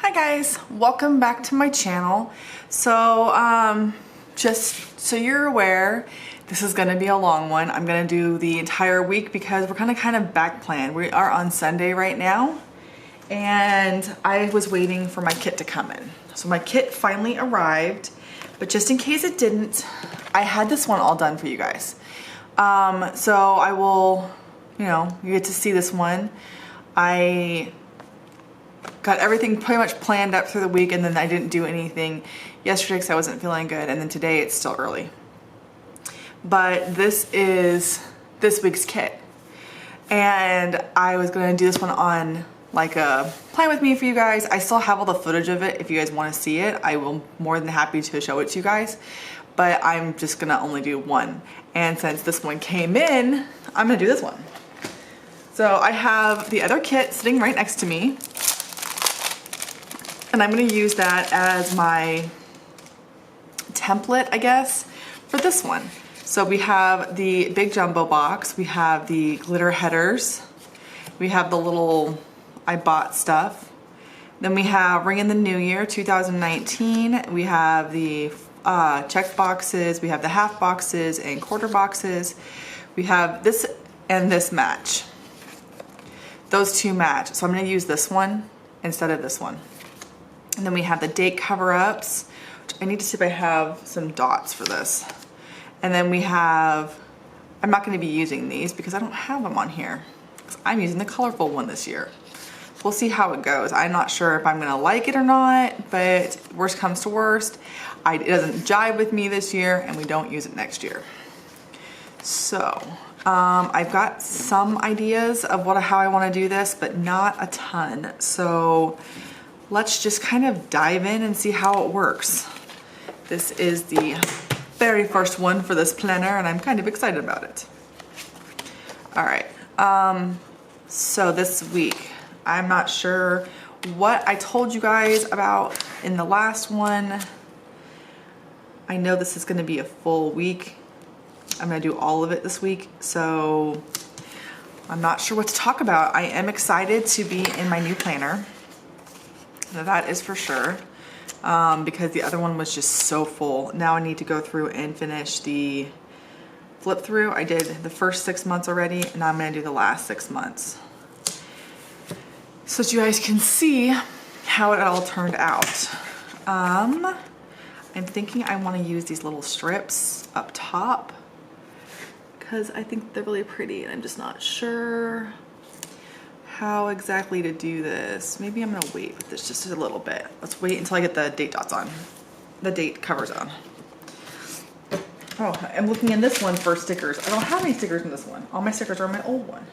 Hi guys, welcome back to my channel. So just so you're aware, this is gonna be a long one. I'm gonna do the entire week because we're kind of back planned. We are on Sunday right now and I was waiting for my kit to come in. So my kit finally arrived, but just in case it didn't, I had this one all done for you guys. So I will, you get to see this one. I got everything pretty much planned up through the week, and then I didn't do anything yesterday because I wasn't feeling good, and then today it's still early. But this is this week's kit, and I was gonna do this one on like a plan with me for you guys. I still have all the footage of it. If you guys want to see it, I will more than happy to show it to you guys, but I'm just gonna only do one. And since this one came in, I'm gonna do this one. So I have the other kit sitting right next to me, and I'm gonna use that as my template, I guess, for this one. So we have the big jumbo box, we have the glitter headers, we have the little I bought stuff, then we have Ring in the New Year 2019, we have the check boxes, we have the half boxes and quarter boxes, we have this and this match. Those two match, so I'm gonna use this one instead of this one. And then we have the date cover-ups. I need to see if I have some dots for this. And then we have, I'm not gonna be using these because I don't have them on here. I'm using the colorful one this year. We'll see how it goes. I'm not sure if I'm gonna like it or not, but worst comes to worst, it doesn't jive with me this year and we don't use it next year. So, I've got some ideas of how I wanna do this, but not a ton. So, let's just kind of dive in and see how it works. This is the very first one for this planner and I'm kind of excited about it. All right, so this week, I'm not sure what I told you guys about in the last one. I know this is gonna be a full week. I'm gonna do all of it this week, so I'm not sure what to talk about. I am excited to be in my new planner. That is for sure, because the other one was just so full. Now I need to go through and finish the flip through. I did the first 6 months already, and I'm gonna do the last 6 months. So that you guys can see how it all turned out. I'm thinking I wanna use these little strips up top because I think they're really pretty and I'm just not sure how exactly to do this. Maybe I'm gonna wait with this just a little bit. Let's wait until I get the date dots on, the date covers on. Oh, I'm looking in this one for stickers. I don't have any stickers in this one. All my stickers are in my old one.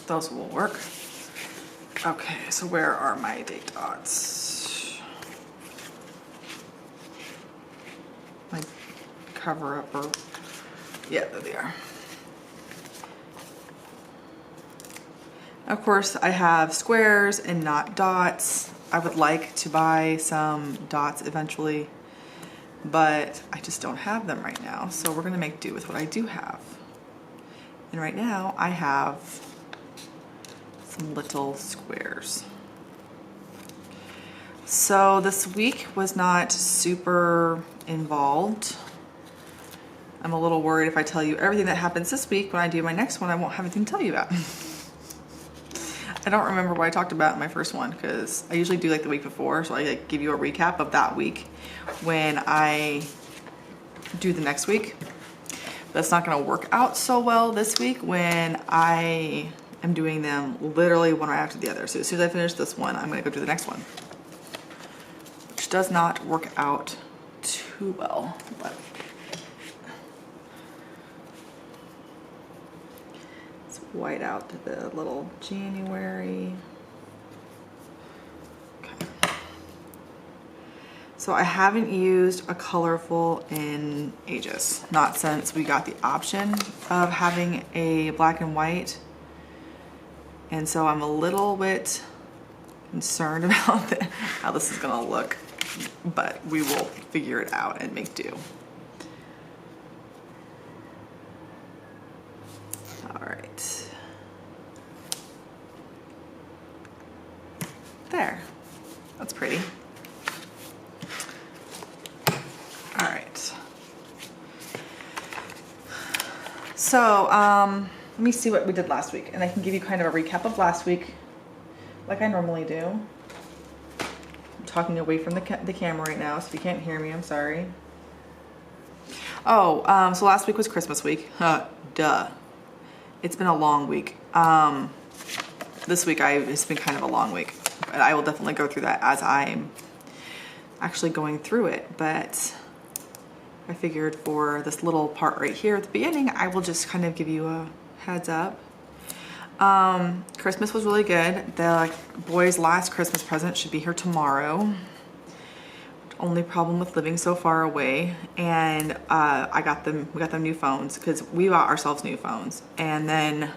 Those will work. Okay, so where are my date dots? My cover up, or yeah, there they are. Of course, I have squares and not dots. I would like to buy some dots eventually, but I just don't have them right now. So we're gonna make do with what I do have. And right now I have some little squares. So this week was not super involved. I'm a little worried if I tell you everything that happens this week, when I do my next one, I won't have anything to tell you about. I don't remember what I talked about in my first one because I usually do like the week before, so I like give you a recap of that week when I do the next week. That's not gonna work out so well this week when I am doing them literally one right after the other. So as soon as I finish this one, I'm gonna go do the next one, which does not work out too well. But white out the little January. Okay. So I haven't used a colorful in ages, not since we got the option of having a black and white. And so I'm a little bit concerned about how this is gonna look, but we will figure it out and make do. All right. There, that's pretty. All right. So let me see what we did last week, and I can give you kind of a recap of last week, like I normally do. I'm talking away from the camera right now, so if you can't hear me, I'm sorry. Oh, so last week was Christmas week. Duh. It's been a long week. This week it's been kind of a long week, but I will definitely go through that as I'm actually going through it. But I figured for this little part right here at the beginning, I will just kind of give you a heads up. Christmas was really good. The boys' last Christmas present should be here tomorrow. Only problem with living so far away, and we got them new phones because we bought ourselves new phones, and then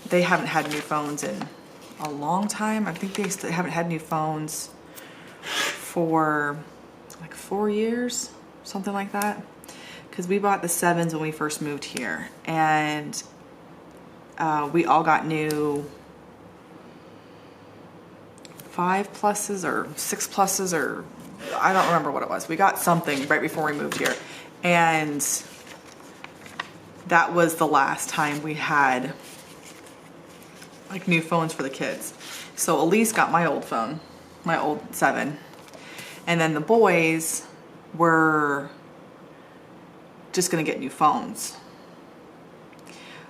they haven't had new phones in a long time. I think they haven't had new phones for like 4 years, something like that, because we bought the 7s when we first moved here, and we all got new 5 pluses or 6 pluses, or I don't remember what it was. We got something right before we moved here, and that was the last time we had like new phones for the kids. So Elise got my old phone, my old 7, and then the boys were just gonna get new phones.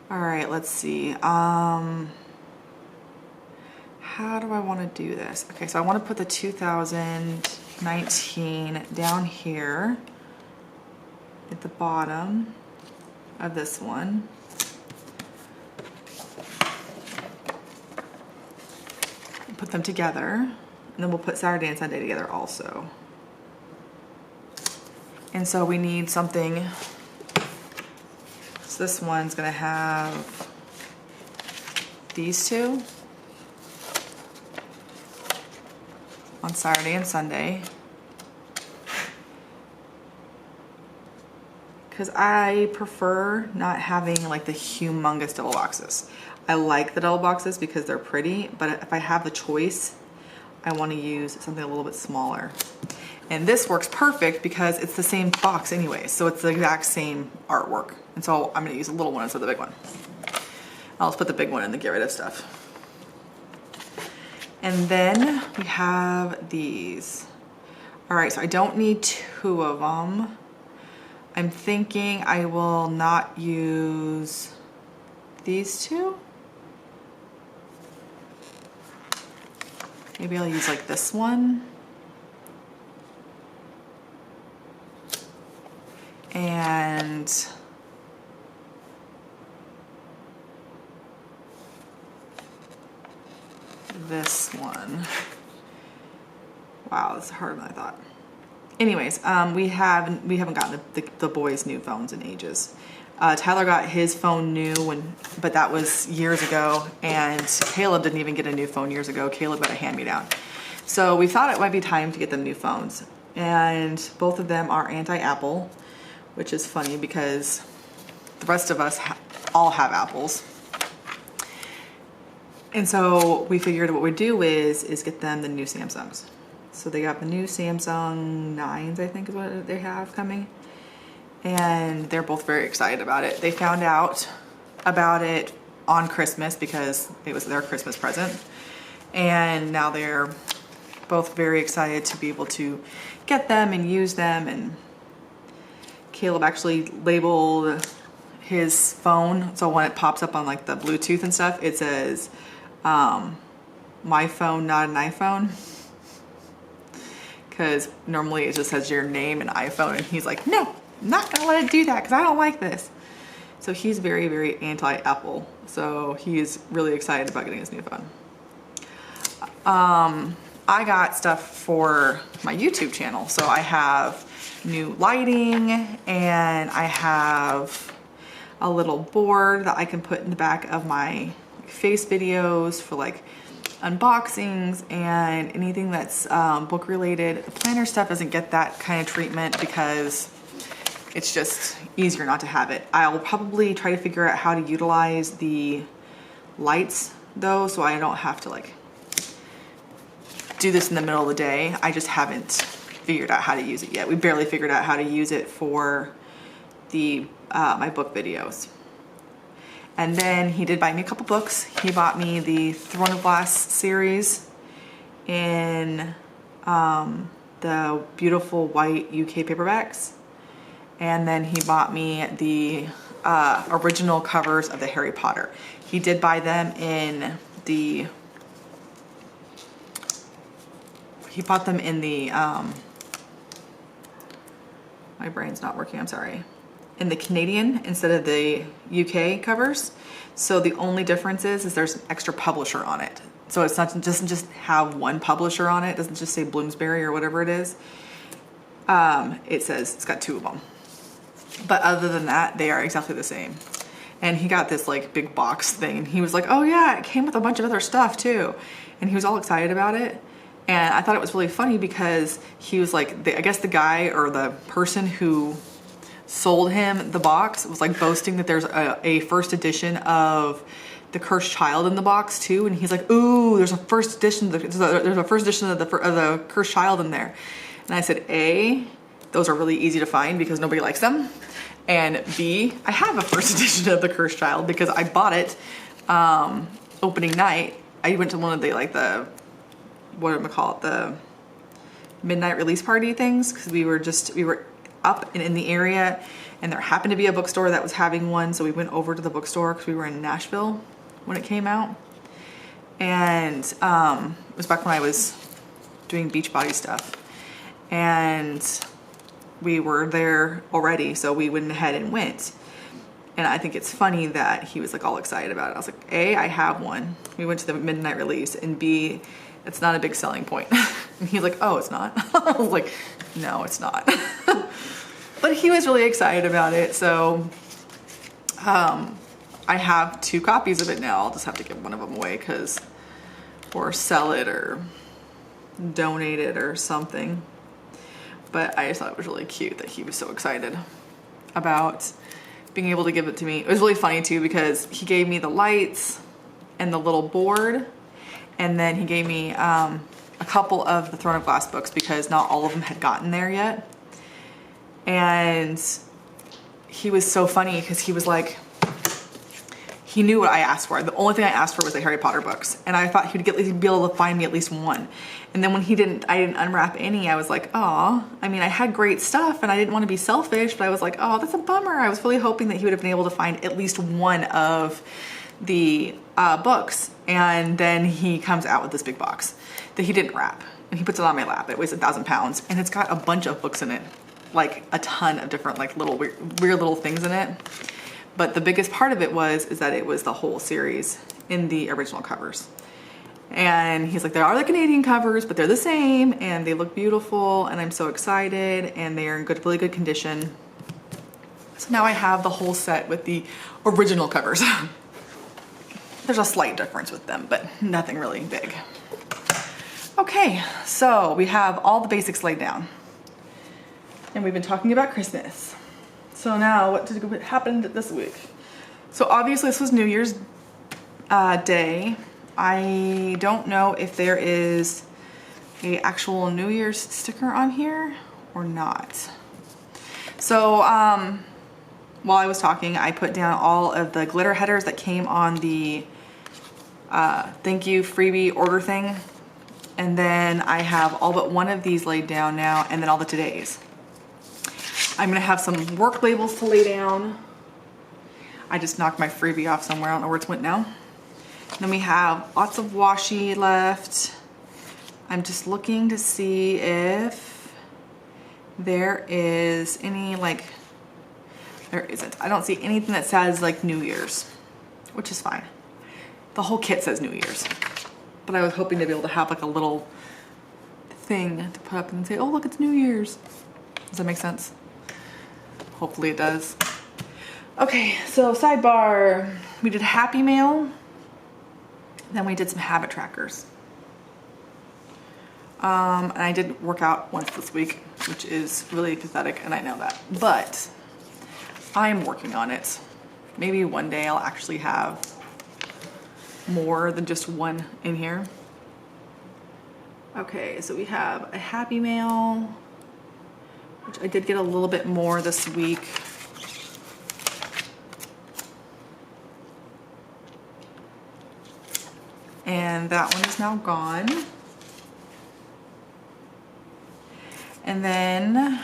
All right, let's see. How do I want to do this? Okay, so I want to put the 2019 down here at the bottom of this one. Put them together, and then we'll put Saturday and Sunday together also. And so we need something. So this one's gonna have these two on Saturday and Sunday, because I prefer not having like the humongous double boxes. I like the double boxes because they're pretty, but if I have the choice, I want to use something a little bit smaller. And this works perfect because it's the same box anyway, so it's the exact same artwork. And so I'm going to use a little one instead of the big one. I'll just put the big one in the get rid of stuff. And then we have these. All right, so I don't need 2 of them. I'm thinking I will not use these 2. Maybe I'll use like this one. And this one. Wow, this is harder than I thought. Anyways, we haven't gotten the boys' new phones in ages. Tyler got his phone new but that was years ago, and Caleb didn't even get a new phone years ago. Caleb got a hand-me-down. So we thought it might be time to get them new phones, and both of them are anti-Apple, which is funny because the rest of us all have Apples. And so we figured what we'd do is get them the new Samsungs. So they got the new Samsung 9s, I think is what they have coming. And they're both very excited about it. They found out about it on Christmas because it was their Christmas present. And now they're both very excited to be able to get them and use them. And Caleb actually labeled his phone, so when it pops up on like the Bluetooth and stuff, it says, my phone, not an iPhone. Because normally it just says your name and iPhone, and he's like, no, I'm not gonna let it do that because I don't like this. So he's very, very anti-Apple. So he's really excited about getting his new phone. I got stuff for my YouTube channel. So I have new lighting, and I have a little board that I can put in the back of my face videos for like unboxings and anything that's book related. The planner stuff doesn't get that kind of treatment because it's just easier not to have it. I'll probably try to figure out how to utilize the lights though, so I don't have to like do this in the middle of the day. I just haven't figured out how to use it yet. We barely figured out how to use it for the my book videos. And then he did buy me a couple books. He bought me the Throne of Glass series in the beautiful white UK paperbacks. And then he bought me the original covers of the Harry Potter. He did buy them in the, he bought them in the, my brain's not working, I'm sorry, in the Canadian instead of the UK covers. So the only difference is there's an extra publisher on it. So it's not, doesn't just have one publisher on it. It doesn't just say Bloomsbury or whatever it is. It says it's got two of them. But other than that, they are exactly the same. And he got this like big box thing, and he was like, oh yeah, it came with a bunch of other stuff too. And he was all excited about it. And I thought it was really funny because he was like, I guess the guy or the person who sold him the box was like boasting that there's a first edition of The Cursed Child in the box too. And he's like, ooh, there's a first edition, there's a first edition of the Cursed Child in there. And I said, A, those are really easy to find because nobody likes them. And B, I have a first edition of The Cursed Child because I bought it opening night. I went to one of the, like the, what am I call it, the midnight release party things, because we were up and in the area, and there happened to be a bookstore that was having one, so we went over to the bookstore because we were in Nashville when it came out. And it was back when I was doing Beachbody stuff, and we were there already, so we went ahead and went. And I think it's funny that he was like all excited about it. I was like, A, I have one. We went to the midnight release, and B, it's not a big selling point. And he's like, oh, it's not? I was like, no, it's not. But he was really excited about it, so I have 2 copies of it now. I'll just have to give one of them away or sell it or donate it or something. But I just thought it was really cute that he was so excited about being able to give it to me. It was really funny too because he gave me the lights and the little board, and then he gave me a couple of the Throne of Glass books because not all of them had gotten there yet. And he was so funny because he was like, he knew what I asked for. The only thing I asked for was the Harry Potter books, and I thought he'd be able to find me at least one. And then when I didn't unwrap any, I was like, oh, I mean, I had great stuff and I didn't want to be selfish, but I was like, oh, that's a bummer. I was really hoping that he would have been able to find at least one of the books. And then he comes out with this big box that he didn't wrap, and he puts it on my lap. It weighs 1,000 pounds, and it's got a bunch of books in it, like a ton of different like little weird little things in it. But the biggest part of it is that it was the whole series in the original covers. And he's like, there are the Canadian covers, but they're the same and they look beautiful, and I'm so excited, and they are in really good condition. So now I have the whole set with the original covers. There's a slight difference with them, but nothing really big. Okay, so we have all the basics laid down. And we've been talking about Christmas. So now what happened this week? So obviously this was New Year's Day. I don't know if there is a actual New Year's sticker on here or not. So while I was talking, I put down all of the glitter headers that came on the thank you freebie order thing. And then I have all but one of these laid down now, and then all the todays. I'm gonna have some work labels to lay down. I just knocked my freebie off somewhere. I don't know where it went now. Then we have lots of washi left. I'm just looking to see if there is any there isn't. I don't see anything that says like New Year's, which is fine. The whole kit says New Year's, but I was hoping to be able to have like a little thing to put up and say, oh look, it's New Year's. Does that make sense? Hopefully it does. Okay, so sidebar. We did Happy Mail. Then we did some habit trackers. And I did work out once this week, which is really pathetic, and I know that. But I'm working on it. Maybe one day I'll actually have more than just one in here. Okay, so we have a Happy Mail, which I did get a little bit more this week. And that one is now gone. And then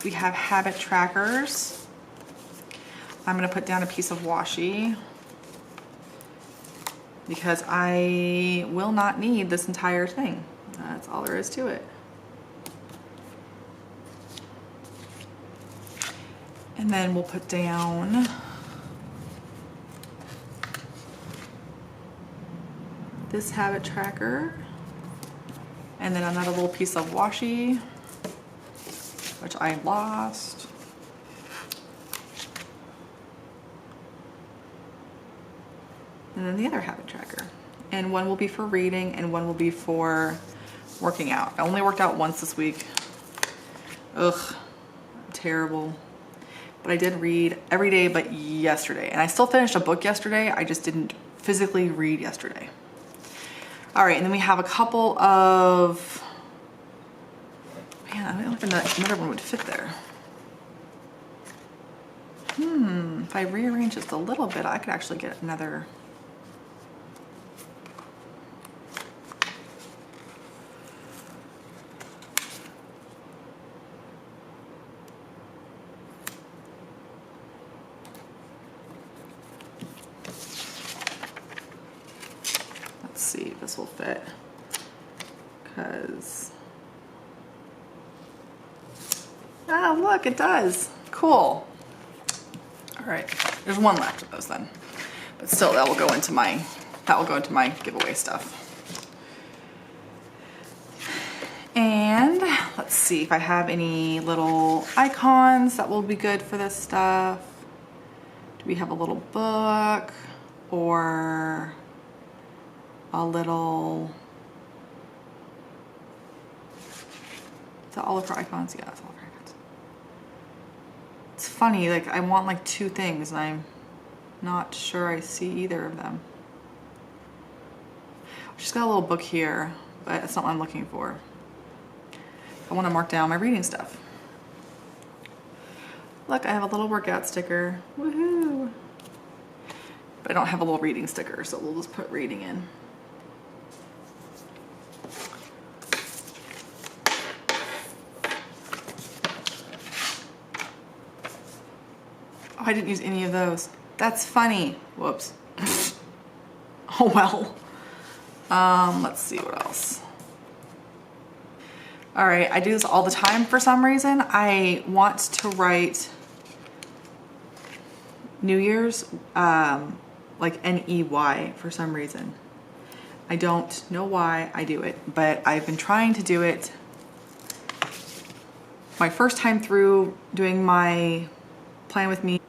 we have habit trackers. I'm gonna put down a piece of washi because I will not need this entire thing. That's all there is to it. And then we'll put down this habit tracker, and then another little piece of washi, which I lost. And then the other habit tracker. And one will be for reading and one will be for working out. I only worked out once this week. Ugh, terrible. But I did read every day but yesterday. And I still finished a book yesterday. I just didn't physically read yesterday. All right, and then we have a couple of, man, I don't know if another one would fit there. If I rearrange just a little bit, I could actually get another. Let's see if this will fit, because, ah, look, it does. Cool. All right, there's one left of those then, but still, that will go into my giveaway stuff. And let's see if I have any little icons that will be good for this stuff. Do we have a little book or a little, is that all of our icons? Yeah, that's all of our icons. It's funny, like I want like two things and I'm not sure I see either of them. She's got a little book here, but it's not what I'm looking for. I want to mark down my reading stuff. Look, I have a little workout sticker. Woohoo! But I don't have a little reading sticker, so we'll just put reading in. Oh, I didn't use any of those. That's funny. Whoops. Oh well. Let's see what else. All right, I do this all the time for some reason. I want to write New Year's, like N-E-Y for some reason. I don't know why I do it, but I've been trying to do it. My first time through doing my Plan With Me,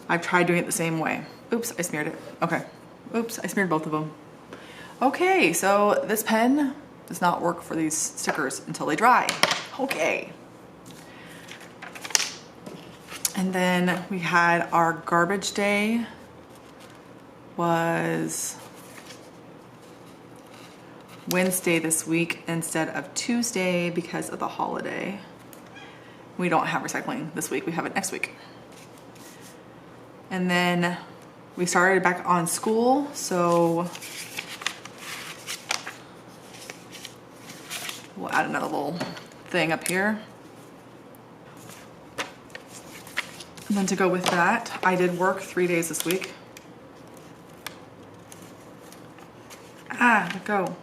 I've tried doing it the same way. Oops, I smeared it. Okay. Oops, I smeared both of them. Okay, so this pen does not work for these stickers until they dry. Okay. And then we had our garbage day was Wednesday this week instead of Tuesday because of the holiday. We don't have recycling this week, we have it next week. And then we started back on school, so we'll add another little thing up here. And then to go with that, I did work 3 days this week. Ah, let go.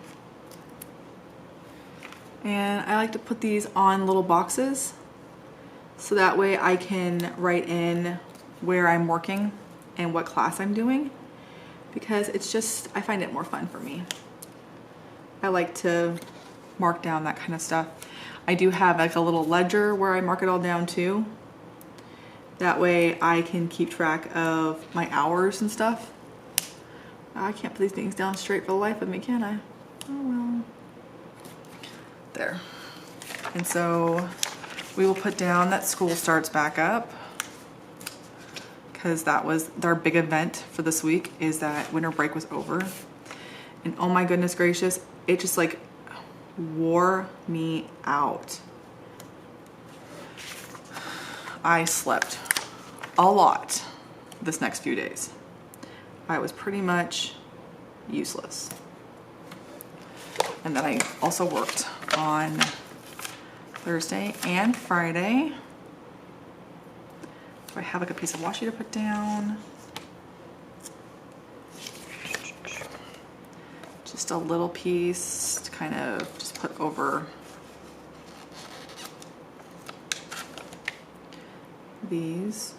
And I like to put these on little boxes so that way I can write in where I'm working and what class I'm doing, because it's just, I find it more fun for me. I like to mark down that kind of stuff. I do have like a little ledger where I mark it all down too. That way I can keep track of my hours and stuff. I can't put these things down straight for the life of me, can I? Oh well. There. And so we will put down that school starts back up, because that was our big event for this week, is that winter break was over. And oh my goodness gracious, it just like wore me out. I slept a lot this next few days. I was pretty much useless. And then I also worked on Thursday and Friday. Do I have like a piece of washi to put down? Just a little piece to kind of just put over these.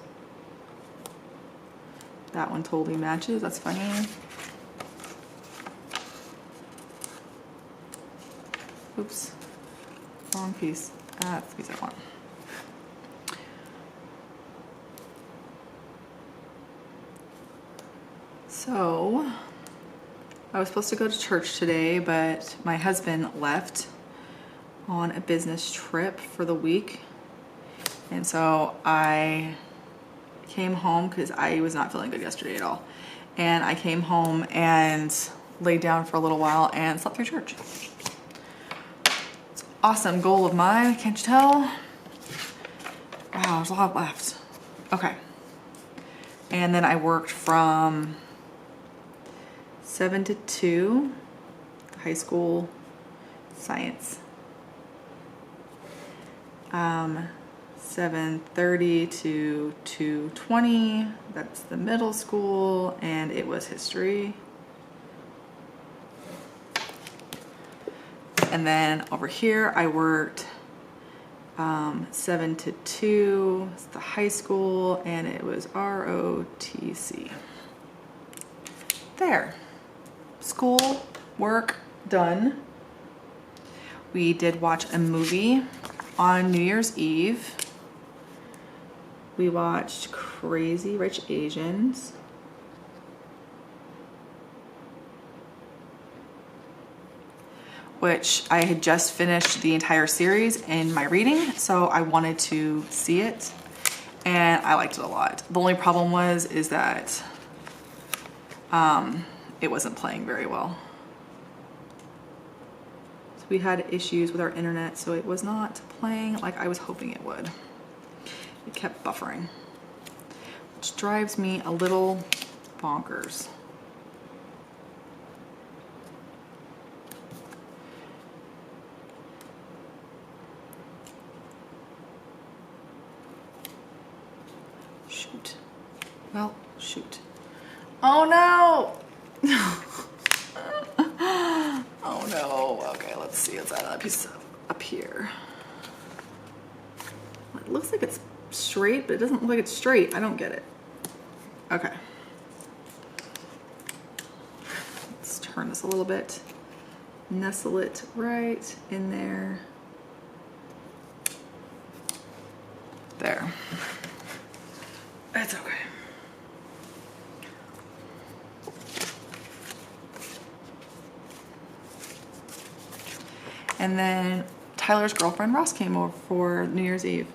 That one totally matches, that's funny. Oops, wrong piece. That's the piece I want. So, I was supposed to go to church today, but my husband left on a business trip for the week. And so I came home because I was not feeling good yesterday at all. And I came home and laid down for a little while and slept through church. It's an awesome goal of mine, can't you tell? Wow, there's a lot left. Okay. And then I worked from 7 to 2, high school science. 7:30 to 2:20, that's the middle school, and it was history. And then over here I worked 7 to 2, it's the high school, and it was ROTC. There. School, work, done. We did watch a movie on New Year's Eve. We watched Crazy Rich Asians. Which I had just finished the entire series in my reading, so I wanted to see it, and I liked it a lot. The only problem is that it wasn't playing very well. So we had issues with our internet, so it was not playing like I was hoping it would. It kept buffering, which drives me a little bonkers. Shoot. Well, shoot. Oh no! Oh no. Okay, let's see. Let's add another piece up here. It looks like it's straight, but it doesn't look like it's straight. I don't get it. Okay. Let's turn this a little bit. Nestle it right in there. There. It's okay. And then Tyler's girlfriend Ross came over for New Year's Eve.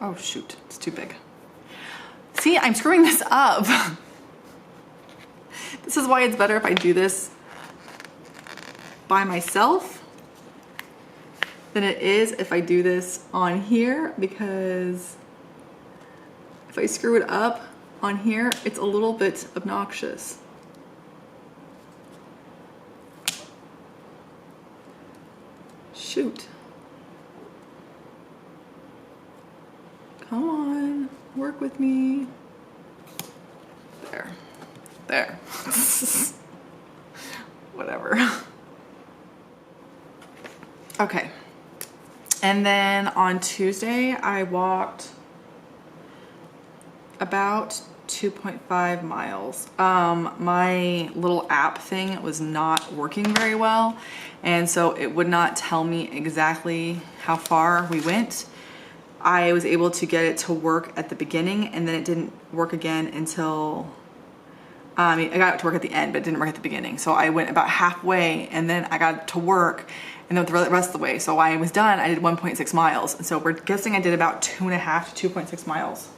Oh shoot, it's too big. See, I'm screwing this up. This is why it's better if I do this by myself than it is if I do this on here, because if I screw it up on here, it's a little bit obnoxious. Shoot. Come on, work with me. There. There. Whatever. Okay. And then on Tuesday, I walked about 2.5 miles. My little app thing was not working very well, and so it would not tell me exactly how far we went. I was able to get it to work at the beginning, and then it didn't work again until I got it to work at the end, but it didn't work at the beginning. So I went about halfway, and then I got it to work, and then the rest of the way. So when I was done, I did 1.6 miles. And so we're guessing I did about 2.5 to 2.6 miles.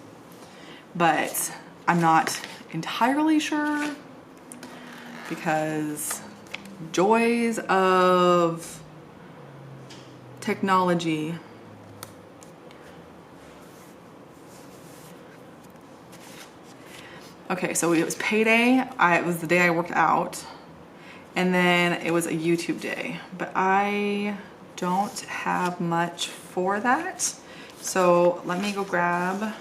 But I'm not entirely sure because joys of technology. Okay, so it was payday. It was the day I worked out, and then it was a YouTube day, but I don't have much for that. So let me go grab,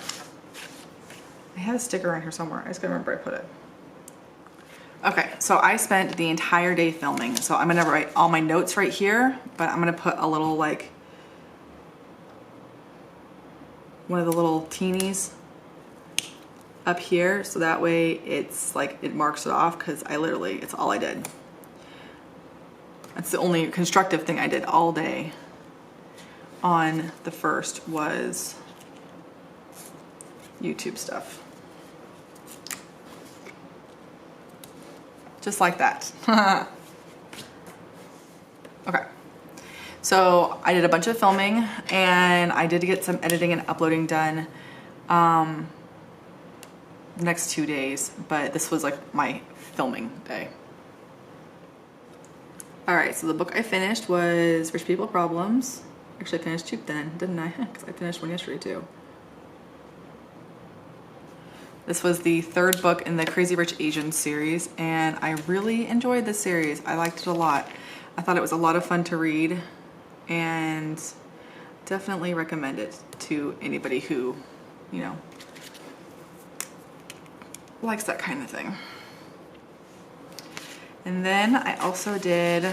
I had a sticker on here somewhere. I just gotta remember where I put it. Okay, so I spent the entire day filming. So I'm gonna write all my notes right here, but I'm gonna put a little like, one of the little teenies up here. So that way it's like, it marks it off because it's all I did. That's the only constructive thing I did all day on the first was YouTube stuff. Just like that. Okay. So I did a bunch of filming and I did get some editing and uploading done the next 2 days, but this was like my filming day. All right, so the book I finished was Rich People Problems. Actually, I finished 2 then, didn't I? Because I finished one yesterday too. This was the 3rd book in the Crazy Rich Asians series, and I really enjoyed this series. I liked it a lot. I thought it was a lot of fun to read, and definitely recommend it to anybody who, you know, likes that kind of thing. And then I also did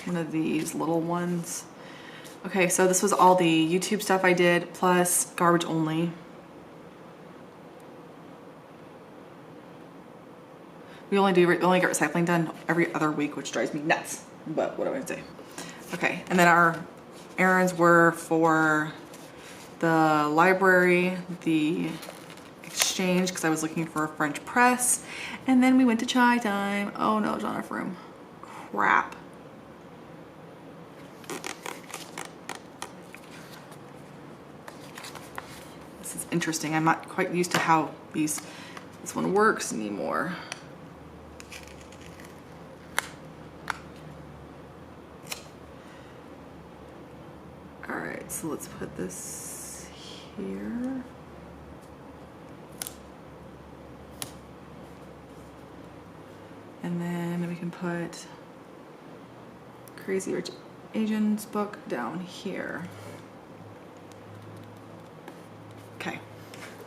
one of these little ones. Okay, so this was all the YouTube stuff I did, plus garbage only. We only get recycling done every other week, which drives me nuts. But what do I say? Okay, and then our errands were for the library, the exchange, because I was looking for a French press, and then we went to chai time. Oh no, it's not enough room. Crap. This is interesting. I'm not quite used to how this one works anymore. All right, so let's put this here. And then we can put Crazy Rich Asians book down here. Okay,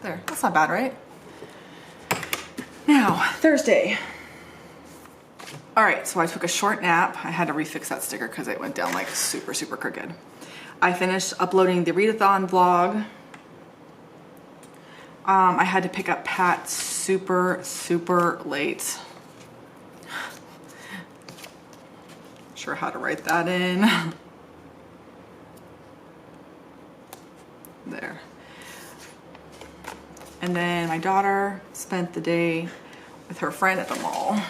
there, that's not bad, right? Now, Thursday. All right, so I took a short nap. I had to refix that sticker because it went down like super, super crooked. I finished uploading the readathon vlog. I had to pick up Pat super, super late. Sure how to write that in. There. And then my daughter spent the day with her friend at the mall.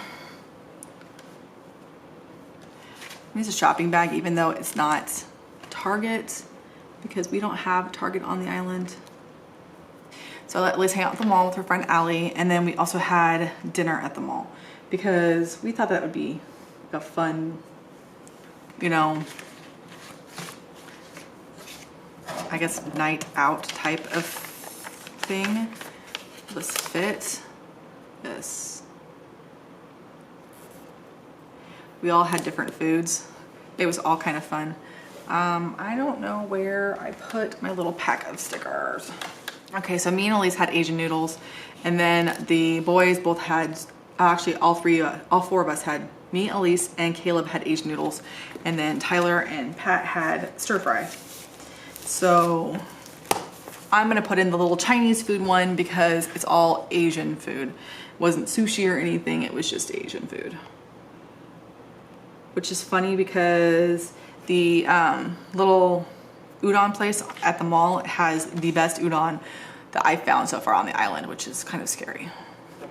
It's a shopping bag, even though it's not Target, because we don't have Target on the island. So I let Liz hang out at the mall with her friend Allie, and then we also had dinner at the mall because we thought that would be a fun, you know, I guess night out type of thing. This fit. This. We all had different foods. It was all kind of fun. I don't know where I put my little pack of stickers. Okay, so me and Elise had Asian noodles, and then the boys both had, actually all 4 of us had, me, Elise, and Caleb had Asian noodles, and then Tyler and Pat had stir fry. So I'm gonna put in the little Chinese food one because it's all Asian food. It wasn't sushi or anything, it was just Asian food. Which is funny because the little udon place at the mall has the best udon that I've found so far on the island, which is kind of scary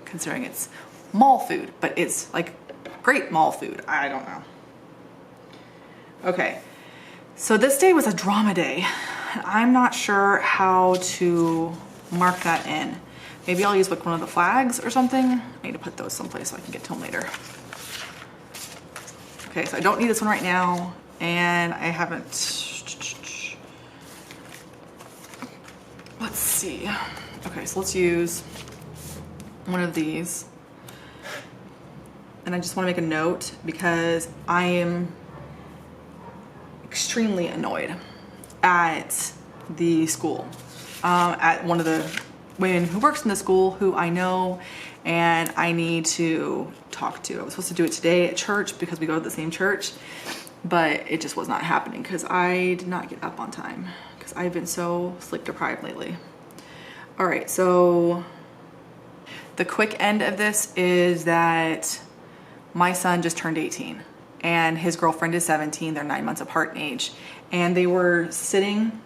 considering it's mall food, but it's like great mall food. I don't know. Okay, so this day was a drama day. I'm not sure how to mark that in. Maybe I'll use like one of the flags or something. I need to put those someplace so I can get to them later. Okay, so I don't need this one right now, and I haven't. Let's see. Okay, so let's use one of these. And I just want to make a note because I am extremely annoyed at the school, at one of the women who works in the school who I know and I need to talk to. I was supposed to do it today at church because we go to the same church, but it just was not happening because I did not get up on time because I've been so sleep deprived lately. All right, so the quick end of this is that my son just turned 18 and his girlfriend is 17. They're 9 months apart in age, and they were sitting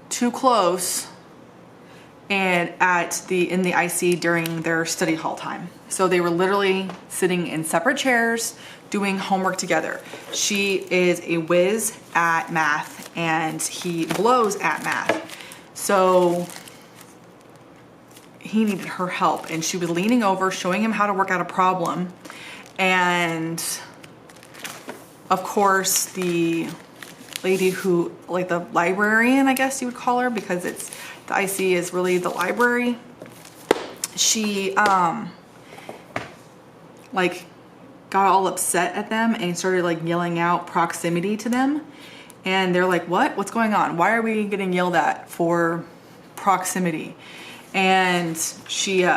too close and in the IC during their study hall time. So they were literally sitting in separate chairs doing homework together. She is a whiz at math and he blows at math. So he needed her help and she was leaning over, showing him how to work out a problem. And of course, the lady who, like the librarian, I guess you would call her, because it's, the IC is really the library. She, like got all upset at them and started like yelling out proximity to them. And they're like, what's going on? Why are we getting yelled at for proximity? And she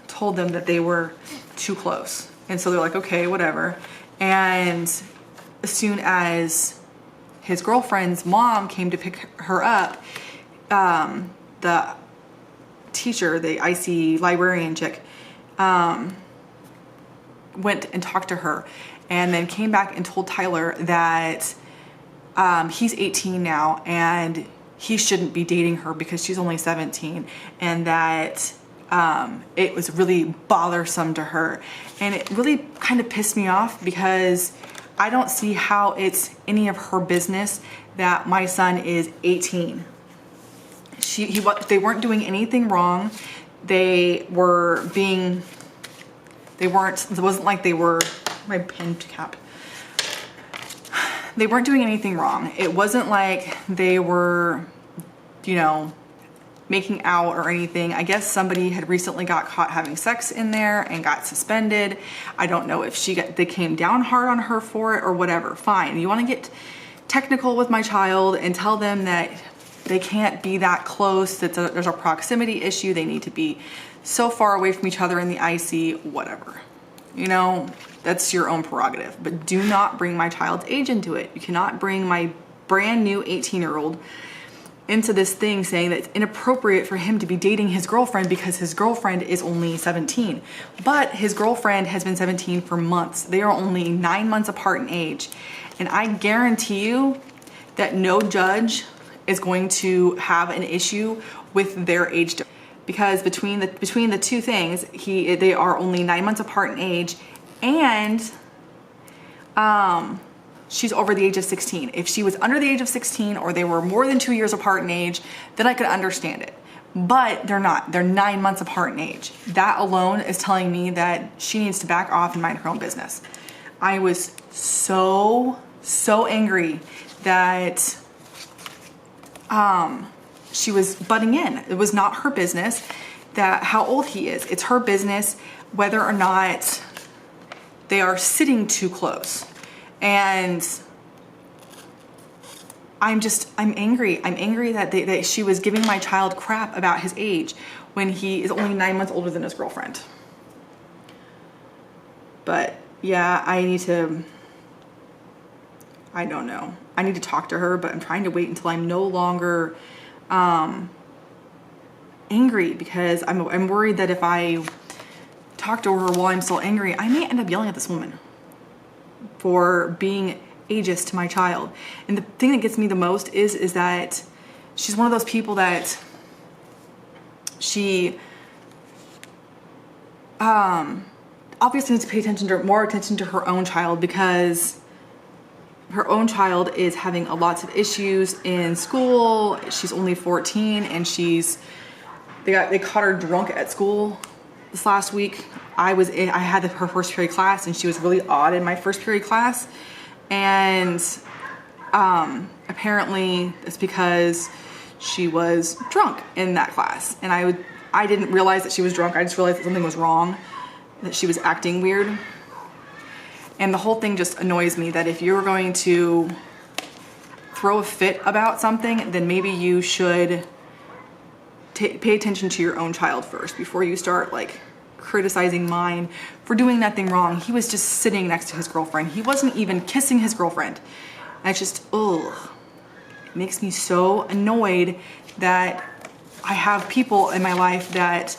told them that they were too close. And so they're like, okay, whatever. And as soon as his girlfriend's mom came to pick her up, the teacher, the IC librarian chick, went and talked to her and then came back and told Tyler that he's 18 now and he shouldn't be dating her because she's only 17, and that it was really bothersome to her. And it really kind of pissed me off because I don't see how it's any of her business that my son is 18. They weren't doing anything wrong. It wasn't like they were, my pen cap. They weren't doing anything wrong. It wasn't like they were, making out or anything. I guess somebody had recently got caught having sex in there and got suspended. I don't know if they came down hard on her for it or whatever. Fine. You want to get technical with my child and tell them that they can't be that close, that there's a proximity issue. They need to be so far away from each other in the IC, whatever. That's your own prerogative, but do not bring my child's age into it. You cannot bring my brand new 18-year-old into this thing saying that it's inappropriate for him to be dating his girlfriend because his girlfriend is only 17. But his girlfriend has been 17 for months. They are only 9 months apart in age. And I guarantee you that no judge is going to have an issue with their age difference. Because between the two things, they are only 9 months apart in age, and she's over the age of 16. If she was under the age of 16 or they were more than 2 years apart in age, then I could understand it. But they're not. They're 9 months apart in age. That alone is telling me that she needs to back off and mind her own business. I was so angry that she was butting in. It was not her business how old he is. It's her business whether or not they are sitting too close. And I'm angry. I'm angry that she was giving my child crap about his age when he is only 9 months older than his girlfriend. But yeah, I don't know. I need to talk to her, but I'm trying to wait until I'm no longer angry, because I'm worried that if I talk to her while I'm still angry, I may end up yelling at this woman for being ageist to my child. And the thing that gets me the most is that she's one of those people that she obviously needs to pay more attention to her own child, because her own child is having lots of issues in school. She's only 14 and she's They caught her drunk at school this last week. I had her first period class, and she was really odd in my first period class. And apparently it's because she was drunk in that class. And I didn't realize that she was drunk. I just realized that something was wrong, that she was acting weird. And the whole thing just annoys me that if you're going to throw a fit about something, then maybe you should pay attention to your own child first before you start like criticizing mine for doing nothing wrong. He was just sitting next to his girlfriend. He wasn't even kissing his girlfriend. And it's just, ugh. It makes me so annoyed that I have people in my life that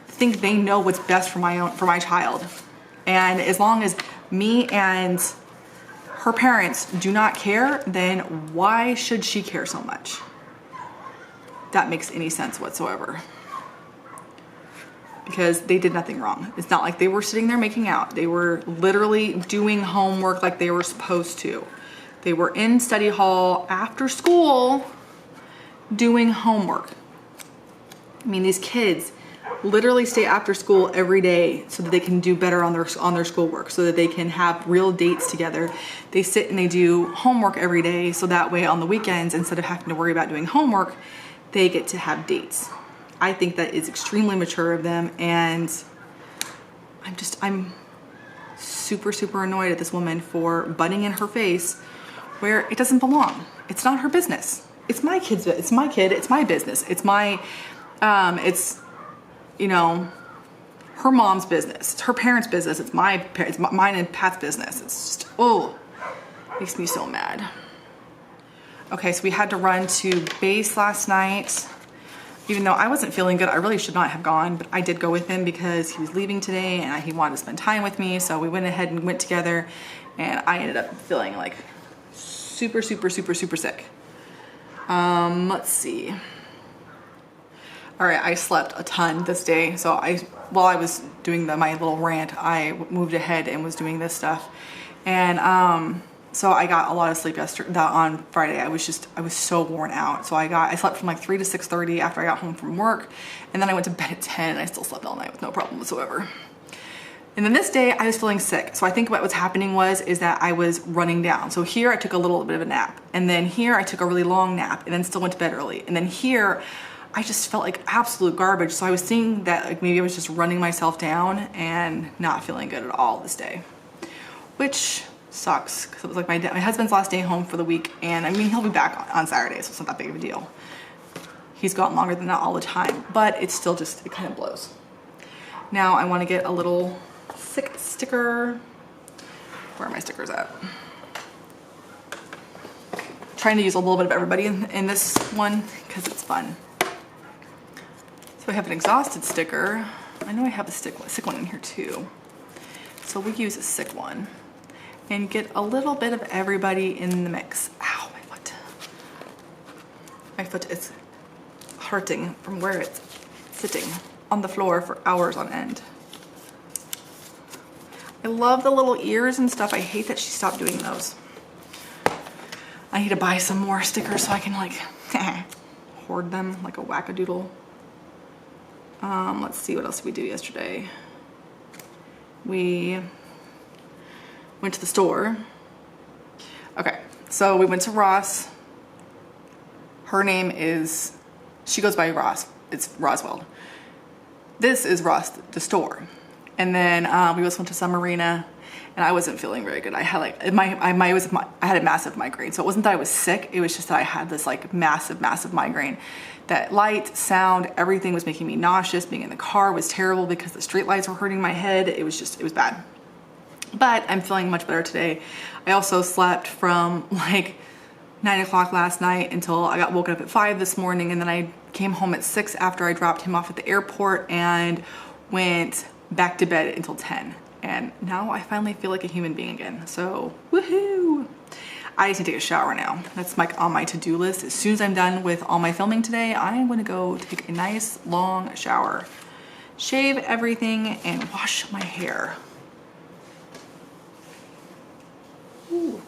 think they know what's best for my child. And as long as me and her parents do not care, then why should she care so much? That makes any sense whatsoever. Because they did nothing wrong. It's not like they were sitting there making out. They were literally doing homework like they were supposed to. They were in study hall after school doing homework. I mean, these kids literally stay after school every day so that they can do better on their schoolwork, so that they can have real dates together. They sit and they do homework every day, so that way on the weekends, instead of having to worry about doing homework, they get to have dates. I think that is extremely mature of them, and I'm super, super annoyed at this woman for butting in her face where it doesn't belong. It's not her business. It's my kid's, it's my kid, it's my business. It's my, you know, her mom's business. It's her parents' business. It's mine and Pat's business. It's just, oh, makes me so mad. Okay, so we had to run to base last night. Even though I wasn't feeling good, I really should not have gone, but I did go with him because he was leaving today and he wanted to spend time with me. So we went ahead and went together, and I ended up feeling like super, super, super, super sick. Let's see. All right, I slept a ton this day. So while I was doing my little rant, I moved ahead and was doing this stuff. And so I got a lot of sleep on Friday. I was so worn out. So I slept from like 3 to 6:30 after I got home from work. And then I went to bed at 10 and I still slept all night with no problem whatsoever. And then this day I was feeling sick. So I think what was happening is that I was running down. So here I took a little bit of a nap. And then here I took a really long nap and then still went to bed early. And then here I just felt like absolute garbage. So I was thinking that like maybe I was just running myself down and not feeling good at all this day, which sucks because it was like my husband's last day home for the week. And I mean, he'll be back on Saturday, so it's not that big of a deal. He's gone longer than that all the time, but it's still just, it kind of blows. Now I want to get a little sick sticker. Where are my stickers at? Trying to use a little bit of everybody in this one because it's fun. So I have an exhausted sticker. I know I have a sick one in here too. So we use a sick one and get a little bit of everybody in the mix. Ow, my foot. My foot is hurting from where it's sitting on the floor for hours on end. I love the little ears and stuff. I hate that she stopped doing those. I need to buy some more stickers so I can like hoard them like a wackadoodle. Let's see, what else did we do yesterday? We went to the store. Okay, so we went to Ross. Her name is, she goes by Ross. It's Roswell. This is Ross, the store. And then we also went to Sun Marina, and I wasn't feeling very good. I had like I had a massive migraine. So it wasn't that I was sick. It was just that I had this like massive, massive migraine. That light, sound, everything was making me nauseous. Being in the car was terrible because the street lights were hurting my head. It was bad. But I'm feeling much better today. I also slept from like 9 o'clock last night until I got woken up at 5 this morning, and then I came home at 6 after I dropped him off at the airport and went back to bed until 10. And now I finally feel like a human being again. So woohoo! I just need to take a shower now. That's on my to-do list. As soon as I'm done with all my filming today, I'm gonna go take a nice long shower, shave everything, and wash my hair. Ooh.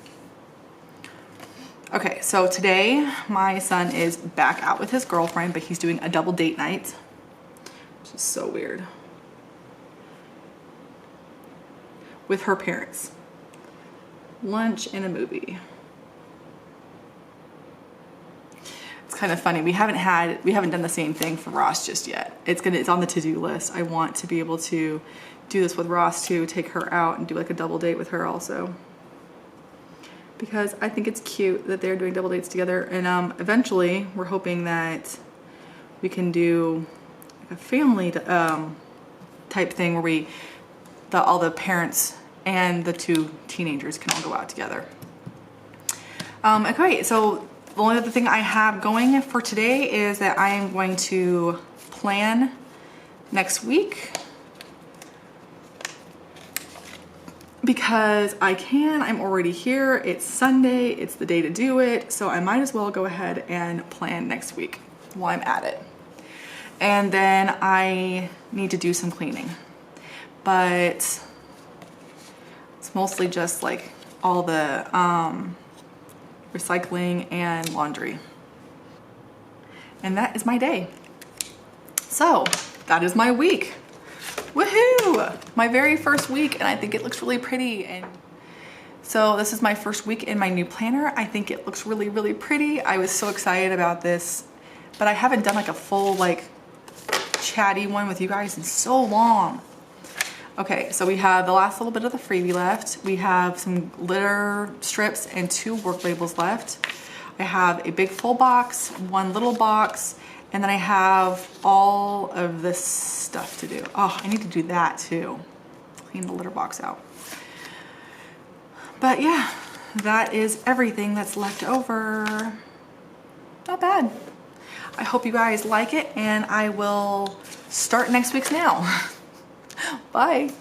Okay, so today my son is back out with his girlfriend, but he's doing a double date night. which is so weird. With her parents. Lunch and a movie. It's kind of funny. We haven't done the same thing for Ross just yet. It's on the to-do list. I want to be able to do this with Ross too, take her out and do like a double date with her also. Because I think it's cute that they're doing double dates together, and eventually we're hoping that we can do like a family type thing where all the parents and the two teenagers can all go out together. Okay, so the only other thing I have going for today is that I am going to plan next week because I can. I'm already here. It's Sunday. It's the day to do it. So I might as well go ahead and plan next week while I'm at it. And then I need to do some cleaning. But it's mostly just like all the recycling and laundry. And that is my day. So that is my week. Woohoo! My very first week, and I think it looks really pretty. And so this is my first week in my new planner. I think it looks really, really pretty. I was so excited about this, but I haven't done like a full like chatty one with you guys in so long. Okay, so we have the last little bit of the freebie left. We have some glitter strips and 2 work labels left. I have a big full box, 1 little box, and then I have all of this stuff to do. Oh, I need to do that too. Clean the litter box out. But yeah, that is everything that's left over. Not bad. I hope you guys like it, and I will start next week's now. Bye.